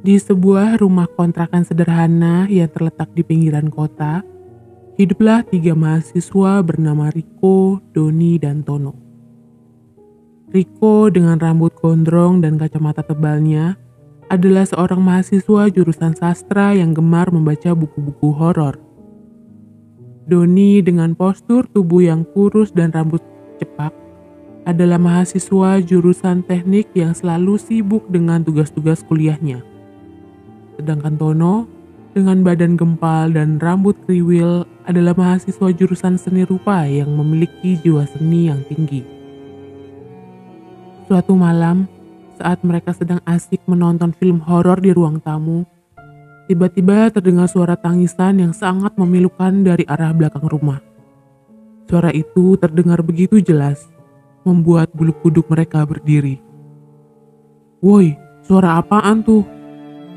Di sebuah rumah kontrakan sederhana yang terletak di pinggiran kota, hiduplah 3 mahasiswa bernama Riko, Doni, dan Tono. Riko dengan rambut gondrong dan kacamata tebalnya adalah seorang mahasiswa jurusan sastra yang gemar membaca buku-buku horor. Doni dengan postur tubuh yang kurus dan rambut cepak adalah mahasiswa jurusan teknik yang selalu sibuk dengan tugas-tugas kuliahnya. Sedangkan Tono dengan badan gempal dan rambut kriwil adalah mahasiswa jurusan seni rupa yang memiliki jiwa seni yang tinggi. Suatu malam, saat mereka sedang asik menonton film horor di ruang tamu, tiba-tiba terdengar suara tangisan yang sangat memilukan dari arah belakang rumah. Suara itu terdengar begitu jelas, membuat bulu kuduk mereka berdiri. "Woi, suara apaan tuh?"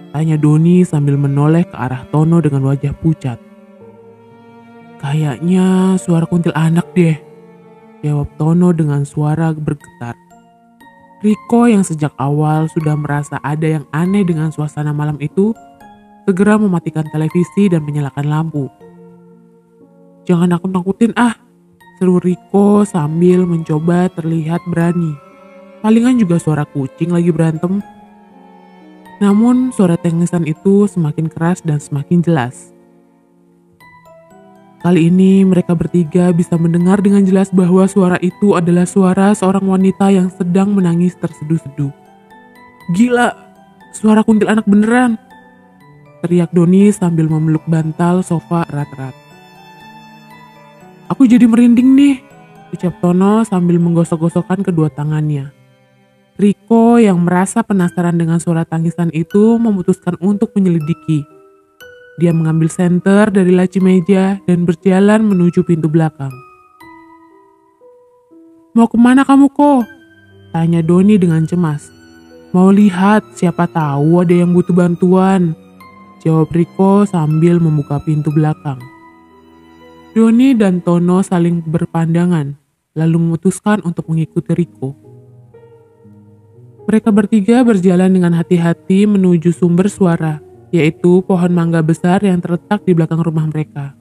tanya Doni sambil menoleh ke arah Tono dengan wajah pucat. "Kayaknya suara kuntilanak deh," jawab Tono dengan suara bergetar. Riko yang sejak awal sudah merasa ada yang aneh dengan suasana malam itu, segera mematikan televisi dan menyalakan lampu. "Jangan nakut-nakutin ah," seru Riko sambil mencoba terlihat berani. Palingan juga suara kucing lagi berantem. Namun suara tangisan itu semakin keras dan semakin jelas. Kali ini mereka bertiga bisa mendengar dengan jelas bahwa suara itu adalah suara seorang wanita yang sedang menangis terseduh-seduh. "Gila, suara kuntilanak beneran!" teriak Doni sambil memeluk bantal sofa erat-erat. "Aku jadi merinding nih," ucap Tono sambil menggosok-gosokkan kedua tangannya. Riko yang merasa penasaran dengan suara tangisan itu memutuskan untuk menyelidiki. Dia mengambil senter dari laci meja dan berjalan menuju pintu belakang. "Mau kemana kamu kok?" tanya Doni dengan cemas. "Mau lihat, siapa tahu ada yang butuh bantuan," jawab Riko sambil membuka pintu belakang. Doni dan Tono saling berpandangan, lalu memutuskan untuk mengikuti Riko. Mereka bertiga berjalan dengan hati-hati menuju sumber suara, yaitu pohon mangga besar yang terletak di belakang rumah mereka.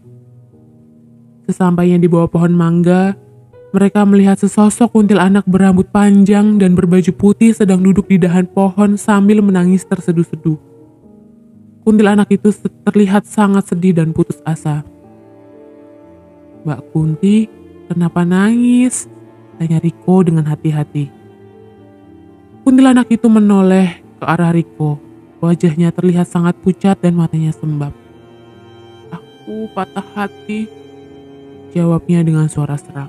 Sesampainya di bawah pohon mangga, mereka melihat sesosok kuntilanak berambut panjang dan berbaju putih sedang duduk di dahan pohon sambil menangis terseduh-seduh. Kuntilanak itu terlihat sangat sedih dan putus asa. "Mbak Kunti, kenapa nangis?" tanya Riko dengan hati-hati. Kuntilanak itu menoleh ke arah Riko. Wajahnya terlihat sangat pucat dan matanya sembab. "Aku patah hati," jawabnya dengan suara serak.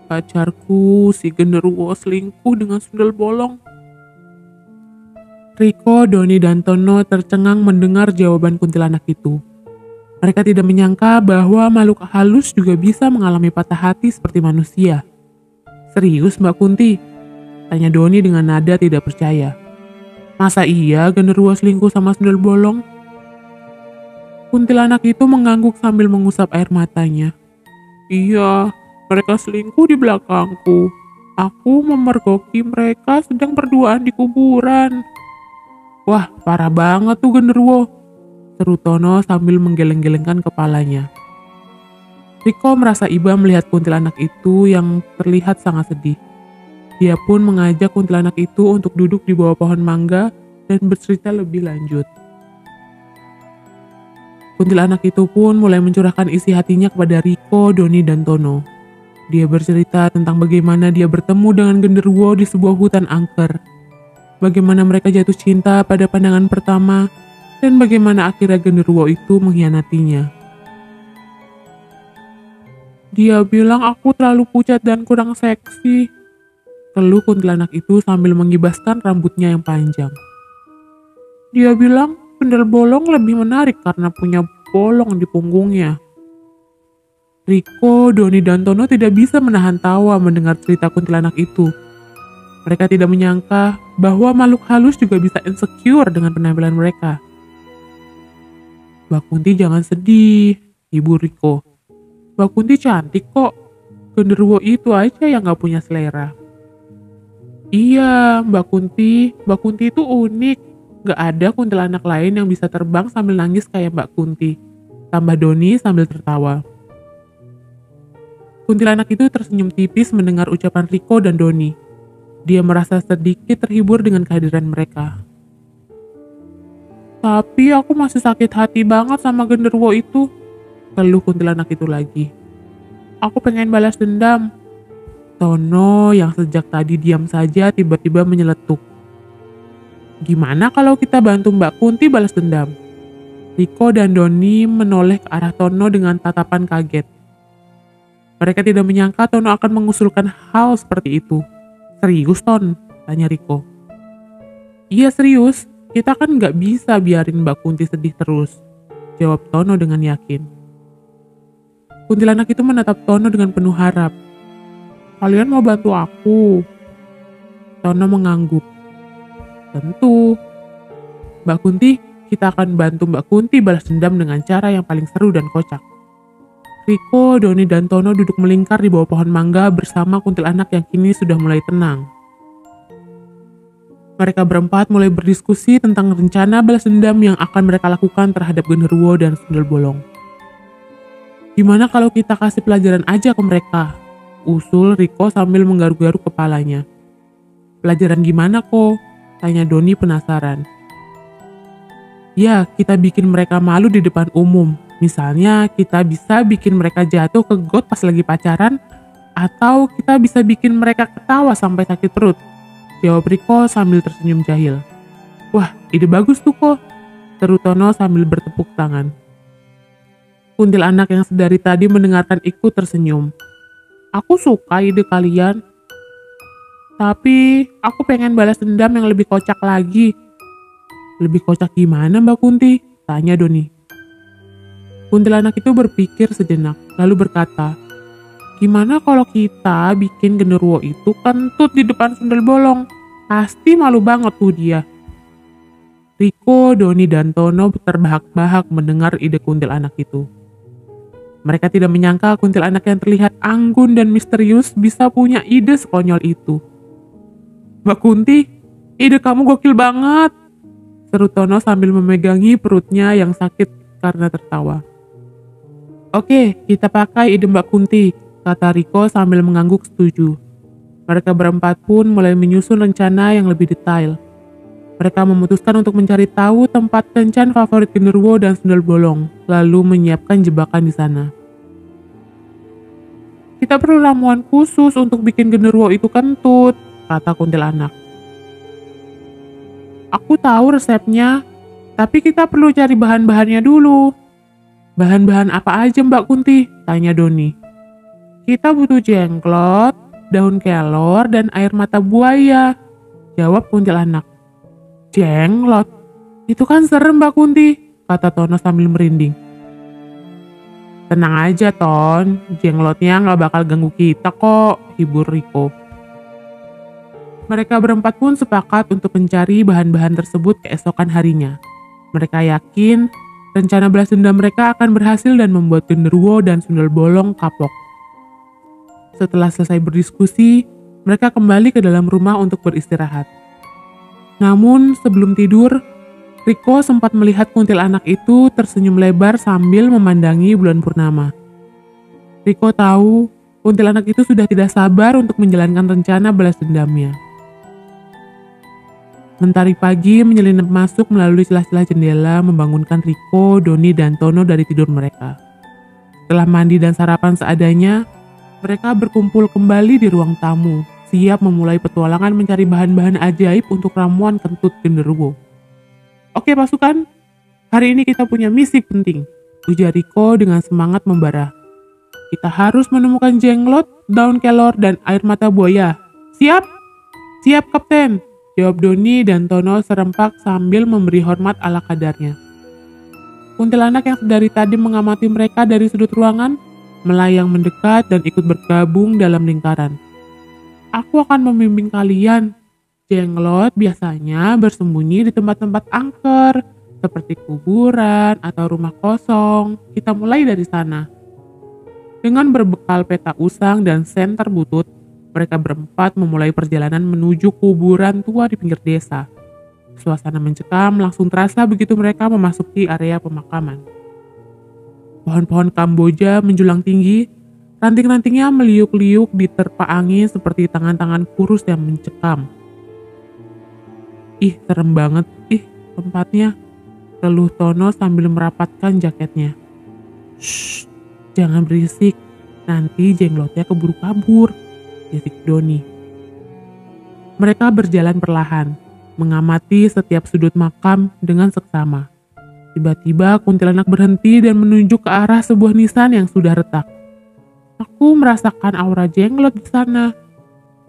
"Pacarku si genderuwo selingkuh dengan sundel bolong." Riko, Doni, dan Tono tercengang mendengar jawaban kuntilanak itu. Mereka tidak menyangka bahwa makhluk halus juga bisa mengalami patah hati seperti manusia. "Serius Mbak Kunti?" tanya Doni dengan nada tidak percaya. "Masa iya genderuwo selingkuh sama sundel bolong?" Kuntilanak itu mengangguk sambil mengusap air matanya. "Iya, mereka selingkuh di belakangku. Aku memergoki mereka sedang berduaan di kuburan." "Wah, parah banget tuh genderuwo," seru Tono sambil menggeleng-gelengkan kepalanya. Riko merasa iba melihat kuntilanak itu yang terlihat sangat sedih. Dia pun mengajak kuntilanak itu untuk duduk di bawah pohon mangga dan bercerita lebih lanjut. Kuntilanak itu pun mulai mencurahkan isi hatinya kepada Riko, Doni, dan Tono. Dia bercerita tentang bagaimana dia bertemu dengan genderuwo di sebuah hutan angker. Bagaimana mereka jatuh cinta pada pandangan pertama, dan bagaimana akhirnya genderuwo itu mengkhianatinya. "Dia bilang aku terlalu pucat dan kurang seksi," keluh kuntilanak itu sambil mengibaskan rambutnya yang panjang. "Dia bilang sundel bolong lebih menarik karena punya bolong di punggungnya." Riko, Doni, dan Tono tidak bisa menahan tawa mendengar cerita kuntilanak itu. Mereka tidak menyangka bahwa makhluk halus juga bisa insecure dengan penampilan mereka. "Mbak Kunti jangan sedih," hibur Riko. "Mbak Kunti cantik kok. Genderuwo itu aja yang gak punya selera." "Iya, Mbak Kunti itu unik. Gak ada kuntilanak lain yang bisa terbang sambil nangis kayak Mbak Kunti, tambah Doni sambil tertawa. Kuntilanak itu tersenyum tipis mendengar ucapan Riko dan Doni. Dia merasa sedikit terhibur dengan kehadiran mereka. Tapi aku masih sakit hati banget sama genderuwo itu, keluh kuntilanak itu lagi. Aku pengen balas dendam. Tono yang sejak tadi diam saja tiba-tiba menyeletuk. Gimana kalau kita bantu Mbak Kunti balas dendam? Riko dan Doni menoleh ke arah Tono dengan tatapan kaget. Mereka tidak menyangka Tono akan mengusulkan hal seperti itu. Serius, Ton? Tanya Riko. Iya serius, kita kan nggak bisa biarin Mbak Kunti sedih terus, jawab Tono dengan yakin. Kuntilanak itu menatap Tono dengan penuh harap. Kalian mau bantu aku? Tono mengangguk. Tentu. Mbak Kunti, kita akan bantu Mbak Kunti balas dendam dengan cara yang paling seru dan kocak. Riko, Doni, dan Tono duduk melingkar di bawah pohon mangga bersama kuntilanak yang kini sudah mulai tenang. Mereka berempat mulai berdiskusi tentang rencana balas dendam yang akan mereka lakukan terhadap genderuwo dan sundel bolong. Gimana kalau kita kasih pelajaran aja ke mereka? Usul Riko sambil menggaruk-garuk kepalanya. Pelajaran gimana kok? Tanya Doni penasaran. Ya, kita bikin mereka malu di depan umum. Misalnya, kita bisa bikin mereka jatuh ke got pas lagi pacaran, atau kita bisa bikin mereka ketawa sampai sakit perut. Jawab Riko sambil tersenyum jahil. Wah, ide bagus tuh kok, seru Tono sambil bertepuk tangan. Kuntilanak yang sedari tadi mendengarkan ikut tersenyum. Aku suka ide kalian, tapi aku pengen balas dendam yang lebih kocak lagi. Lebih kocak gimana Mbak Kunti? Tanya Doni. Kuntilanak itu berpikir sejenak, lalu berkata, gimana kalau kita bikin genderuwo itu kentut di depan sundel bolong? Pasti malu banget tuh dia. Riko, Doni, dan Tono terbahak-bahak mendengar ide kuntilanak itu. Mereka tidak menyangka kuntilanak yang terlihat anggun dan misterius bisa punya ide sekonyol itu. Mbak Kunti, ide kamu gokil banget, seru Tono sambil memegangi perutnya yang sakit karena tertawa. Oke, kita pakai ide Mbak Kunti, kata Riko sambil mengangguk setuju. Mereka berempat pun mulai menyusun rencana yang lebih detail. Mereka memutuskan untuk mencari tahu tempat kencan favorit genderuwo dan sundel bolong, lalu menyiapkan jebakan di sana. Kita perlu ramuan khusus untuk bikin genderuwo itu kentut, kata kuntilanak. Aku tahu resepnya, tapi kita perlu cari bahan-bahannya dulu. Bahan-bahan apa aja Mbak Kunti? Tanya Doni. Kita butuh jengklot, daun kelor, dan air mata buaya, jawab kuntilanak. Jenglot? Itu kan serem Mbak Kunti, kata Tono sambil merinding. Tenang aja Ton, jenglotnya gak bakal ganggu kita kok, hibur Riko. Mereka berempat pun sepakat untuk mencari bahan-bahan tersebut keesokan harinya. Mereka yakin rencana balas dendam mereka akan berhasil dan membuat genderuwo dan sundel bolong kapok. Setelah selesai berdiskusi, mereka kembali ke dalam rumah untuk beristirahat. Namun sebelum tidur, Riko sempat melihat kuntilanak itu tersenyum lebar sambil memandangi bulan purnama. Riko tahu kuntilanak itu sudah tidak sabar untuk menjalankan rencana balas dendamnya. Mentari pagi menyelinap masuk melalui celah-celah jendela membangunkan Riko, Doni, dan Tono dari tidur mereka. Setelah mandi dan sarapan seadanya, mereka berkumpul kembali di ruang tamu, siap memulai petualangan mencari bahan-bahan ajaib untuk ramuan kentut genderuwo. Oke pasukan, hari ini kita punya misi penting, ujar Riko dengan semangat membara. Kita harus menemukan jenglot, daun kelor, dan air mata buaya. Siap? Siap Kapten, jawab Doni dan Tono serempak sambil memberi hormat ala kadarnya. Kuntilanak yang sedari tadi mengamati mereka dari sudut ruangan, melayang mendekat dan ikut bergabung dalam lingkaran. Aku akan membimbing kalian. Jenglot biasanya bersembunyi di tempat-tempat angker, seperti kuburan atau rumah kosong. Kita mulai dari sana. Dengan berbekal peta usang dan senter butut, mereka berempat memulai perjalanan menuju kuburan tua di pinggir desa. Suasana mencekam langsung terasa begitu mereka memasuki area pemakaman. Pohon-pohon Kamboja menjulang tinggi, ranting-rantingnya meliuk-liuk diterpa angin seperti tangan-tangan kurus yang mencekam. Ih, serem banget, tempatnya, keluh Tono sambil merapatkan jaketnya. Shh, jangan berisik, nanti jenglotnya keburu kabur, bisik Doni. Mereka berjalan perlahan, mengamati setiap sudut makam dengan seksama. Tiba-tiba kuntilanak berhenti dan menunjuk ke arah sebuah nisan yang sudah retak. Aku merasakan aura jenglot di sana.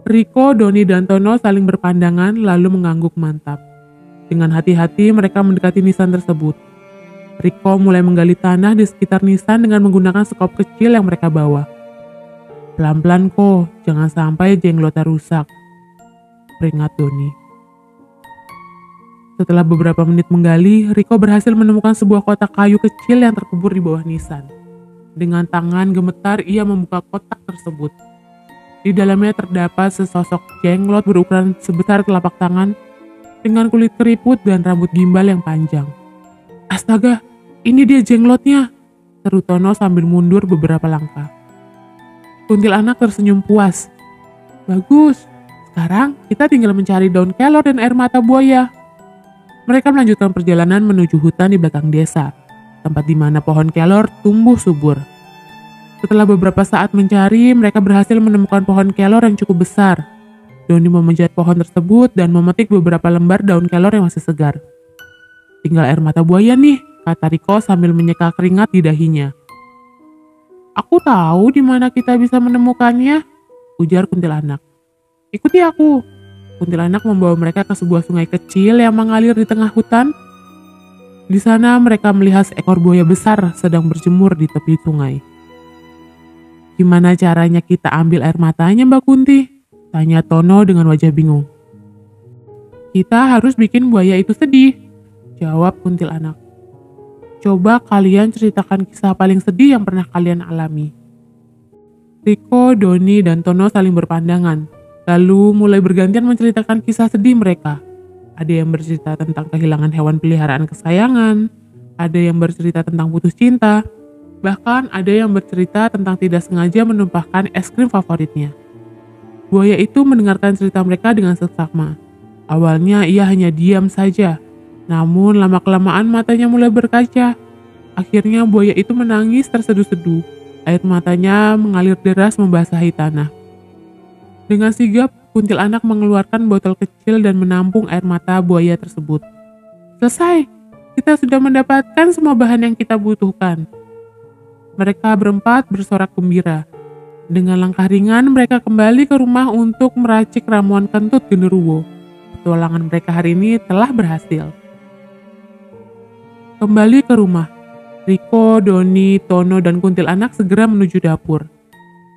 Riko, Doni, dan Tono saling berpandangan lalu mengangguk mantap. Dengan hati-hati mereka mendekati nisan tersebut. Riko mulai menggali tanah di sekitar nisan dengan menggunakan sekop kecil yang mereka bawa. Pelan-pelan kok, jangan sampai jenglotnya rusak, peringat Doni. Setelah beberapa menit menggali, Riko berhasil menemukan sebuah kotak kayu kecil yang terkubur di bawah nisan. Dengan tangan gemetar ia membuka kotak tersebut. Di dalamnya terdapat sesosok jenglot berukuran sebesar telapak tangan dengan kulit keriput dan rambut gimbal yang panjang. Astaga, ini dia jenglotnya, seru Tono sambil mundur beberapa langkah. Kuntilanak tersenyum puas. Bagus, sekarang kita tinggal mencari daun kelor dan air mata buaya. Mereka melanjutkan perjalanan menuju hutan di belakang desa, tempat di mana pohon kelor tumbuh subur. Setelah beberapa saat mencari, mereka berhasil menemukan pohon kelor yang cukup besar. Doni memanjat pohon tersebut dan memetik beberapa lembar daun kelor yang masih segar. Tinggal air mata buaya nih, kata Riko sambil menyeka keringat di dahinya. Aku tahu di mana kita bisa menemukannya, ujar kuntilanak. Ikuti aku. Kuntilanak membawa mereka ke sebuah sungai kecil yang mengalir di tengah hutan. Di sana mereka melihat seekor buaya besar sedang berjemur di tepi sungai. Gimana caranya kita ambil air matanya, Mbak Kunti? Tanya Tono dengan wajah bingung. Kita harus bikin buaya itu sedih, jawab kuntilanak. Coba kalian ceritakan kisah paling sedih yang pernah kalian alami. Riko, Doni, dan Tono saling berpandangan, lalu mulai bergantian menceritakan kisah sedih mereka. Ada yang bercerita tentang kehilangan hewan peliharaan kesayangan, ada yang bercerita tentang putus cinta, bahkan ada yang bercerita tentang tidak sengaja menumpahkan es krim favoritnya. Buaya itu mendengarkan cerita mereka dengan seksama. Awalnya ia hanya diam saja, namun lama-kelamaan matanya mulai berkaca. Akhirnya buaya itu menangis terseduh-seduh, air matanya mengalir deras membasahi tanah. Dengan sigap, kuntilanak mengeluarkan botol kecil dan menampung air mata buaya tersebut. Selesai, kita sudah mendapatkan semua bahan yang kita butuhkan. Mereka berempat bersorak gembira. Dengan langkah ringan mereka kembali ke rumah untuk meracik ramuan kentut genderuwo. Petualangan mereka hari ini telah berhasil. Kembali ke rumah, Riko, Doni, Tono, dan kuntilanak segera menuju dapur.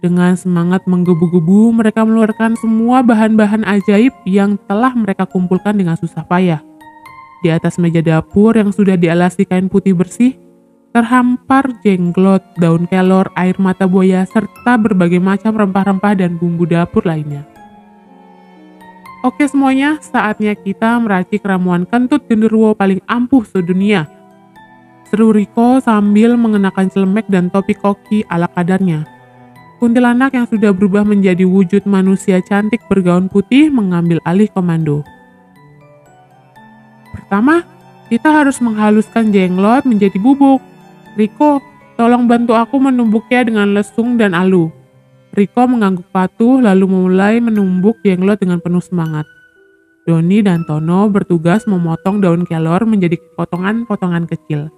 Dengan semangat menggebu-gebu mereka mengeluarkan semua bahan-bahan ajaib yang telah mereka kumpulkan dengan susah payah. Di atas meja dapur yang sudah dialasi kain putih bersih, terhampar jenglot, daun kelor, air mata buaya, serta berbagai macam rempah-rempah dan bumbu dapur lainnya. Oke semuanya, saatnya kita meracik ramuan kentut genderuwo paling ampuh sedunia. Seru Riko sambil mengenakan celemek dan topi koki ala kadarnya. Kuntilanak yang sudah berubah menjadi wujud manusia cantik bergaun putih mengambil alih komando. Pertama, kita harus menghaluskan jenglot menjadi bubuk. Riko, tolong bantu aku menumbuknya dengan lesung dan alu. Riko mengangguk patuh lalu mulai menumbuk jenglot dengan penuh semangat. Doni dan Tono bertugas memotong daun kelor menjadi potongan-potongan kecil.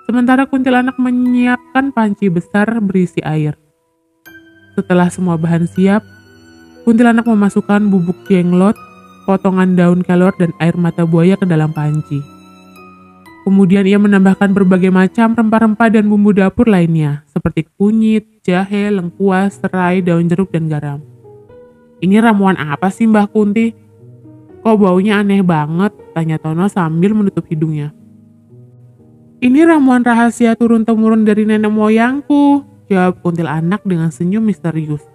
Sementara kuntilanak menyiapkan panci besar berisi air. Setelah semua bahan siap, kuntilanak memasukkan bubuk jenglot, potongan daun kelor, dan air mata buaya ke dalam panci. Kemudian ia menambahkan berbagai macam rempah-rempah dan bumbu dapur lainnya, seperti kunyit, jahe, lengkuas, serai, daun jeruk, dan garam. Ini ramuan apa sih Mbah Kunti? Kok baunya aneh banget? Tanya Tono sambil menutup hidungnya. Ini ramuan rahasia turun-temurun dari nenek moyangku, jawab kuntilanak dengan senyum misterius.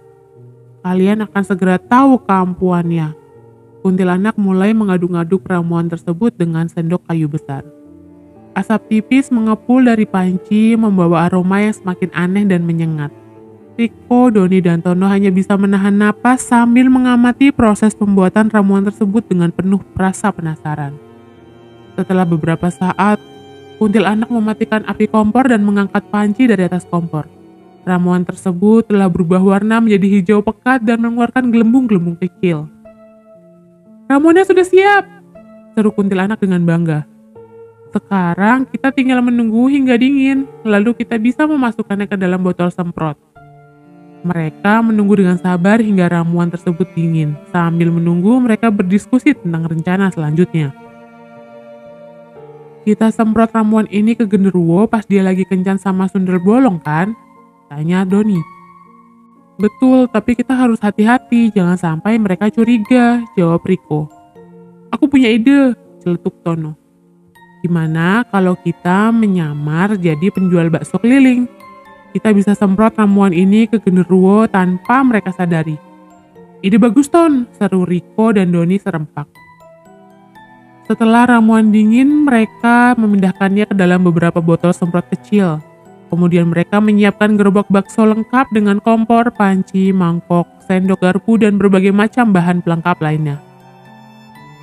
Kalian akan segera tahu keampuannya. Kuntilanak mulai mengaduk-aduk ramuan tersebut dengan sendok kayu besar. Asap tipis mengepul dari panci membawa aroma yang semakin aneh dan menyengat. Riko, Doni, dan Tono hanya bisa menahan napas sambil mengamati proses pembuatan ramuan tersebut dengan penuh rasa penasaran. Setelah beberapa saat, kuntilanak mematikan api kompor dan mengangkat panci dari atas kompor. Ramuan tersebut telah berubah warna menjadi hijau pekat dan mengeluarkan gelembung-gelembung kecil. "Ramuannya sudah siap!" seru kuntilanak dengan bangga. "Sekarang kita tinggal menunggu hingga dingin, lalu kita bisa memasukkannya ke dalam botol semprot." Mereka menunggu dengan sabar hingga ramuan tersebut dingin. Sambil menunggu, mereka berdiskusi tentang rencana selanjutnya. "Kita semprot ramuan ini ke genderuwo pas dia lagi kencan sama sundel bolong kan?" tanya Doni. "Betul, tapi kita harus hati-hati, jangan sampai mereka curiga," jawab Riko. "Aku punya ide," celetuk Tono. "Gimana kalau kita menyamar jadi penjual bakso keliling? Kita bisa semprot ramuan ini ke genderuwo tanpa mereka sadari." "Ide bagus, Ton," seru Riko dan Doni serempak. Setelah ramuan dingin, mereka memindahkannya ke dalam beberapa botol semprot kecil. Kemudian mereka menyiapkan gerobak bakso lengkap dengan kompor, panci, mangkok, sendok garpu, dan berbagai macam bahan pelengkap lainnya.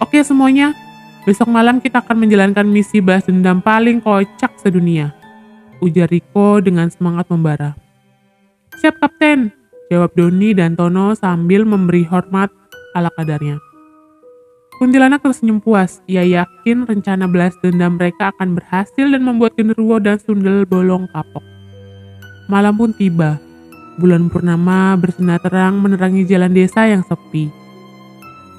"Oke semuanya, besok malam kita akan menjalankan misi balas dendam paling kocak sedunia," ujar Riko dengan semangat membara. "Siap Kapten," jawab Doni dan Tono sambil memberi hormat ala kadarnya. Kuntilanak tersenyum puas. Ia yakin rencana balas dendam mereka akan berhasil dan membuat genderuwo dan sundel bolong kapok. Malam pun tiba. Bulan purnama bersinar terang menerangi jalan desa yang sepi.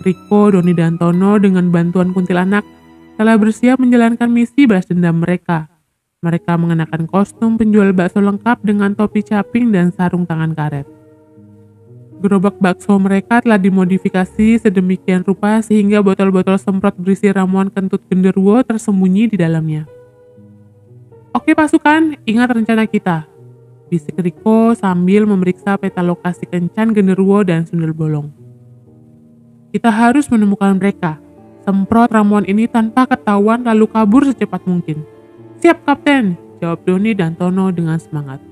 Riko, Doni, dan Tono dengan bantuan kuntilanak telah bersiap menjalankan misi balas dendam mereka. Mereka mengenakan kostum penjual bakso lengkap dengan topi caping dan sarung tangan karet. Gerobak bakso mereka telah dimodifikasi sedemikian rupa sehingga botol-botol semprot berisi ramuan kentut genderuwo tersembunyi di dalamnya. "Oke pasukan, ingat rencana kita," bisik Riko sambil memeriksa peta lokasi kencan genderuwo dan sundel bolong. "Kita harus menemukan mereka. Semprot ramuan ini tanpa ketahuan lalu kabur secepat mungkin." "Siap Kapten," jawab Doni dan Tono dengan semangat.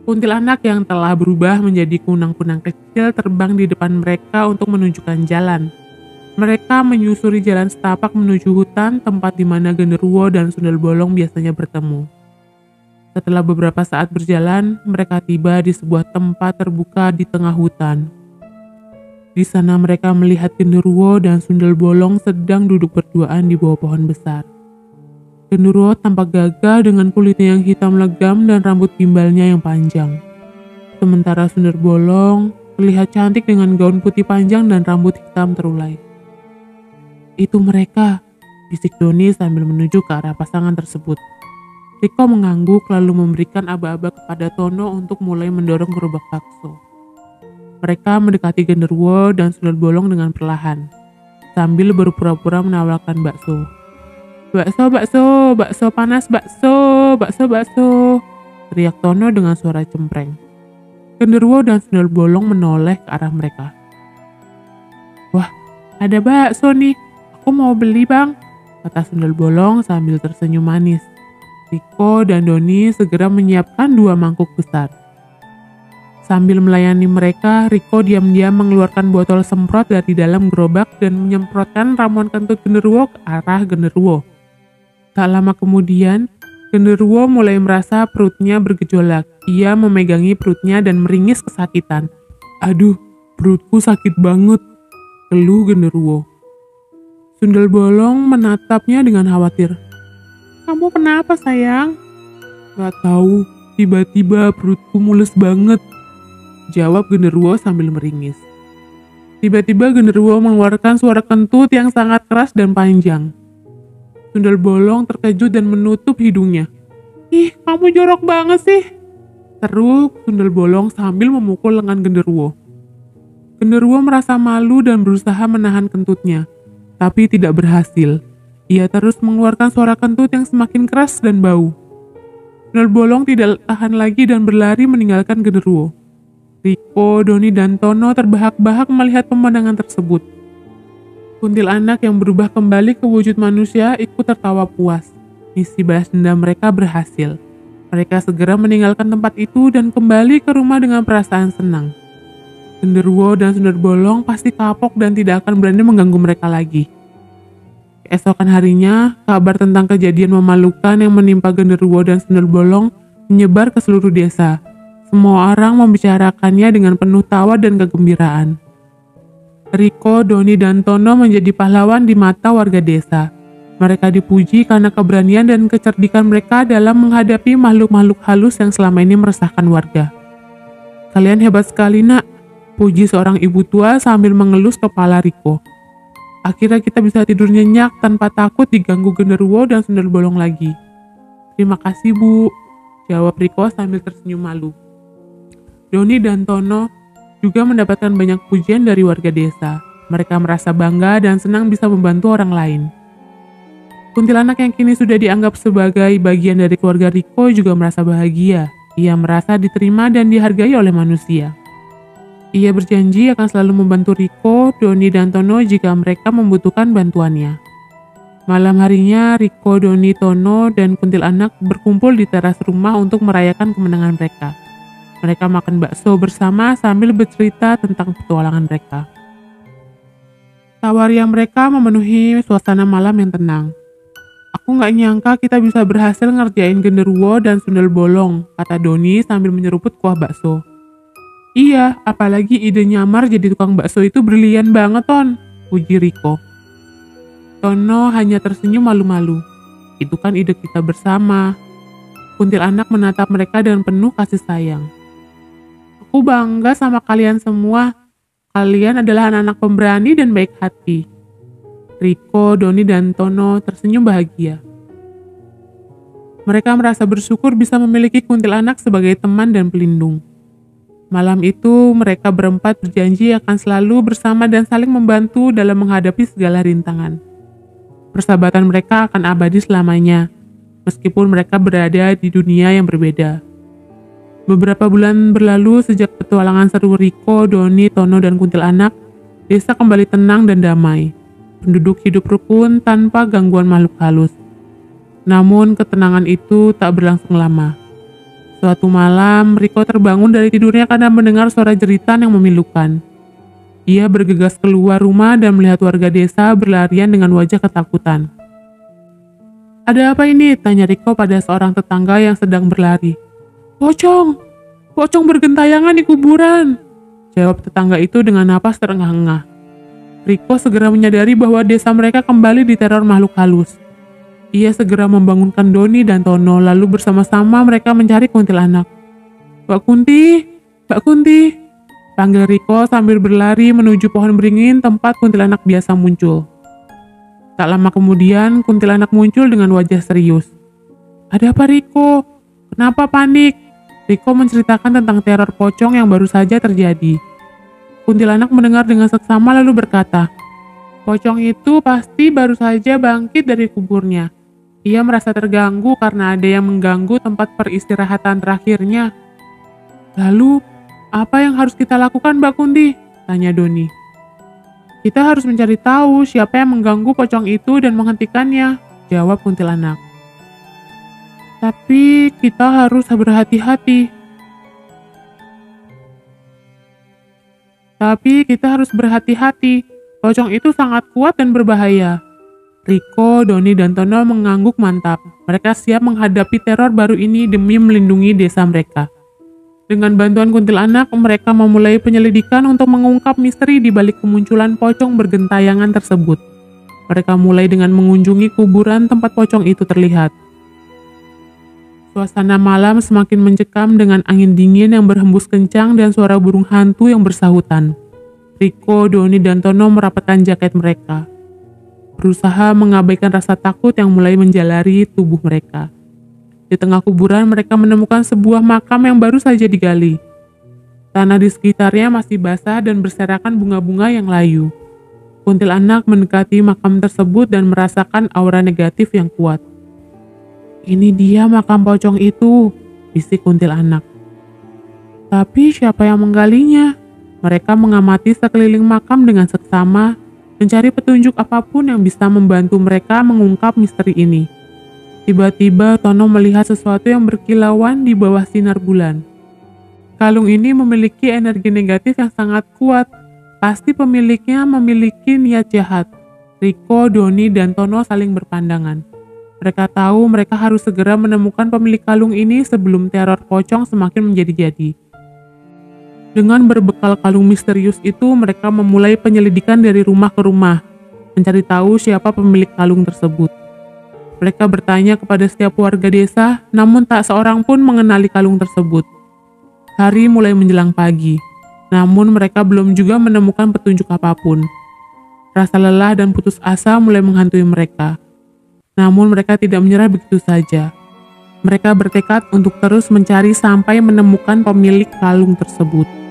Kuntilanak yang telah berubah menjadi kunang-kunang kecil terbang di depan mereka untuk menunjukkan jalan. Mereka menyusuri jalan setapak menuju hutan tempat di mana genderuwo dan sundel bolong biasanya bertemu. Setelah beberapa saat berjalan, mereka tiba di sebuah tempat terbuka di tengah hutan. Di sana mereka melihat genderuwo dan sundel bolong sedang duduk berduaan di bawah pohon besar. Genderuwo tampak gagah dengan kulitnya yang hitam legam dan rambut gimbalnya yang panjang. Sementara sundel bolong terlihat cantik dengan gaun putih panjang dan rambut hitam terulai. "Itu mereka," bisik Doni sambil menuju ke arah pasangan tersebut. Riko mengangguk lalu memberikan aba-aba kepada Tono untuk mulai mendorong gerobak bakso. Mereka mendekati genderuwo dan sundel bolong dengan perlahan, sambil berpura-pura menawarkan bakso. "Bakso, bakso, bakso panas, bakso, bakso, bakso," teriak Tono dengan suara cempreng. Genderuwo dan sundel bolong menoleh ke arah mereka. "Wah, ada bakso nih, aku mau beli bang," kata sundel bolong sambil tersenyum manis. Riko dan Doni segera menyiapkan 2 mangkuk besar. Sambil melayani mereka, Riko diam-diam mengeluarkan botol semprot dari dalam gerobak dan menyemprotkan ramuan kentut genderuwo ke arah genderuwo. Tak lama kemudian, genderuwo mulai merasa perutnya bergejolak. Ia memegangi perutnya dan meringis kesakitan. "Aduh, perutku sakit banget," keluh genderuwo. Sundel bolong menatapnya dengan khawatir. "Kamu kenapa sayang?" "Gak tahu, tiba-tiba perutku mules banget," jawab genderuwo sambil meringis. Tiba-tiba genderuwo mengeluarkan suara kentut yang sangat keras dan panjang. Sundel bolong terkejut dan menutup hidungnya. "Ih, kamu jorok banget sih," seru sundel bolong sambil memukul lengan genderuwo. Genderuwo merasa malu dan berusaha menahan kentutnya, tapi tidak berhasil. Ia terus mengeluarkan suara kentut yang semakin keras dan bau. Sundel bolong tidak tahan lagi dan berlari meninggalkan genderuwo. Riko, Doni, dan Tono terbahak-bahak melihat pemandangan tersebut. Kuntilanak yang berubah kembali ke wujud manusia ikut tertawa puas. Misi balas dendam mereka berhasil. Mereka segera meninggalkan tempat itu dan kembali ke rumah dengan perasaan senang. Genderuwo dan Sundel Bolong pasti kapok dan tidak akan berani mengganggu mereka lagi. Keesokan harinya, kabar tentang kejadian memalukan yang menimpa Genderuwo dan Sundel Bolong menyebar ke seluruh desa. Semua orang membicarakannya dengan penuh tawa dan kegembiraan. Riko, Doni, dan Tono menjadi pahlawan di mata warga desa. Mereka dipuji karena keberanian dan kecerdikan mereka dalam menghadapi makhluk-makhluk halus yang selama ini meresahkan warga. "Kalian hebat sekali, nak," puji seorang ibu tua sambil mengelus kepala Riko. "Akhirnya kita bisa tidur nyenyak tanpa takut diganggu Genderuwo dan Sundel Bolong lagi." "Terima kasih, Bu," jawab Riko sambil tersenyum malu. Doni dan Tono juga mendapatkan banyak pujian dari warga desa. Mereka merasa bangga dan senang bisa membantu orang lain. Kuntilanak yang kini sudah dianggap sebagai bagian dari keluarga Riko juga merasa bahagia. Ia merasa diterima dan dihargai oleh manusia. Ia berjanji akan selalu membantu Riko, Doni, dan Tono jika mereka membutuhkan bantuannya. Malam harinya, Riko, Doni, Tono, dan Kuntilanak berkumpul di teras rumah untuk merayakan kemenangan mereka. Mereka makan bakso bersama sambil bercerita tentang petualangan mereka. Tawa riang mereka memenuhi suasana malam yang tenang. "Aku nggak nyangka kita bisa berhasil ngerjain Genderuwo dan Sundel Bolong," kata Doni sambil menyeruput kuah bakso. "Iya, apalagi ide nyamar jadi tukang bakso itu brilian banget, Ton," puji Riko. Tono hanya tersenyum malu-malu. "Itu kan ide kita bersama." Kuntilanak menatap mereka dengan penuh kasih sayang. "Aku bangga sama kalian semua. Kalian adalah anak-anak pemberani dan baik hati." Riko, Doni, dan Tono tersenyum bahagia. Mereka merasa bersyukur bisa memiliki Kuntilanak sebagai teman dan pelindung. Malam itu, mereka berempat berjanji akan selalu bersama dan saling membantu dalam menghadapi segala rintangan. Persahabatan mereka akan abadi selamanya, meskipun mereka berada di dunia yang berbeda. Beberapa bulan berlalu sejak petualangan seru Riko, Doni, Tono, dan Kuntilanak, desa kembali tenang dan damai. Penduduk hidup rukun tanpa gangguan makhluk halus. Namun ketenangan itu tak berlangsung lama. Suatu malam, Riko terbangun dari tidurnya karena mendengar suara jeritan yang memilukan. Ia bergegas keluar rumah dan melihat warga desa berlarian dengan wajah ketakutan. "Ada apa ini?" tanya Riko pada seorang tetangga yang sedang berlari. "Pocong! Pocong bergentayangan di kuburan!" jawab tetangga itu dengan napas terengah-engah. Riko segera menyadari bahwa desa mereka kembali diteror makhluk halus. Ia segera membangunkan Doni dan Tono, lalu bersama-sama mereka mencari Kuntilanak. "Mbak Kunti! Mbak Kunti!" panggil Riko sambil berlari menuju pohon beringin tempat Kuntilanak biasa muncul. Tak lama kemudian, Kuntilanak muncul dengan wajah serius. "Ada apa, Riko? Kenapa panik?" Riko menceritakan tentang teror pocong yang baru saja terjadi. Kuntilanak mendengar dengan seksama lalu berkata, "Pocong itu pasti baru saja bangkit dari kuburnya. Ia merasa terganggu karena ada yang mengganggu tempat peristirahatan terakhirnya." "Lalu, apa yang harus kita lakukan, Mbak Kunti?" tanya Doni. "Kita harus mencari tahu siapa yang mengganggu pocong itu dan menghentikannya," jawab Kuntilanak. "Tapi kita harus berhati-hati." Pocong itu sangat kuat dan berbahaya." Riko, Doni, dan Tono mengangguk mantap. Mereka siap menghadapi teror baru ini demi melindungi desa mereka. Dengan bantuan Kuntilanak, mereka memulai penyelidikan untuk mengungkap misteri di balik kemunculan pocong bergentayangan tersebut. Mereka mulai dengan mengunjungi kuburan tempat pocong itu terlihat. Suasana malam semakin mencekam dengan angin dingin yang berhembus kencang dan suara burung hantu yang bersahutan. Riko, Doni, dan Tono merapatkan jaket mereka, berusaha mengabaikan rasa takut yang mulai menjalari tubuh mereka. Di tengah kuburan, mereka menemukan sebuah makam yang baru saja digali. Tanah di sekitarnya masih basah dan berserakan bunga-bunga yang layu. Kuntilanak mendekati makam tersebut dan merasakan aura negatif yang kuat. "Ini dia makam pocong itu," bisik Kuntilanak. "Tapi siapa yang menggalinya?" Mereka mengamati sekeliling makam dengan seksama, mencari petunjuk apapun yang bisa membantu mereka mengungkap misteri ini. Tiba-tiba Tono melihat sesuatu yang berkilauan di bawah sinar bulan. Kalung ini memiliki energi negatif yang sangat kuat. Pasti pemiliknya memiliki niat jahat. Riko, Doni, dan Tono saling berpandangan. Mereka tahu mereka harus segera menemukan pemilik kalung ini sebelum teror pocong semakin menjadi-jadi. Dengan berbekal kalung misterius itu, mereka memulai penyelidikan dari rumah ke rumah, mencari tahu siapa pemilik kalung tersebut. Mereka bertanya kepada setiap warga desa, namun tak seorang pun mengenali kalung tersebut. Hari mulai menjelang pagi, namun mereka belum juga menemukan petunjuk apapun. Rasa lelah dan putus asa mulai menghantui mereka. Namun mereka tidak menyerah begitu saja. Mereka bertekad untuk terus mencari sampai menemukan pemilik kalung tersebut.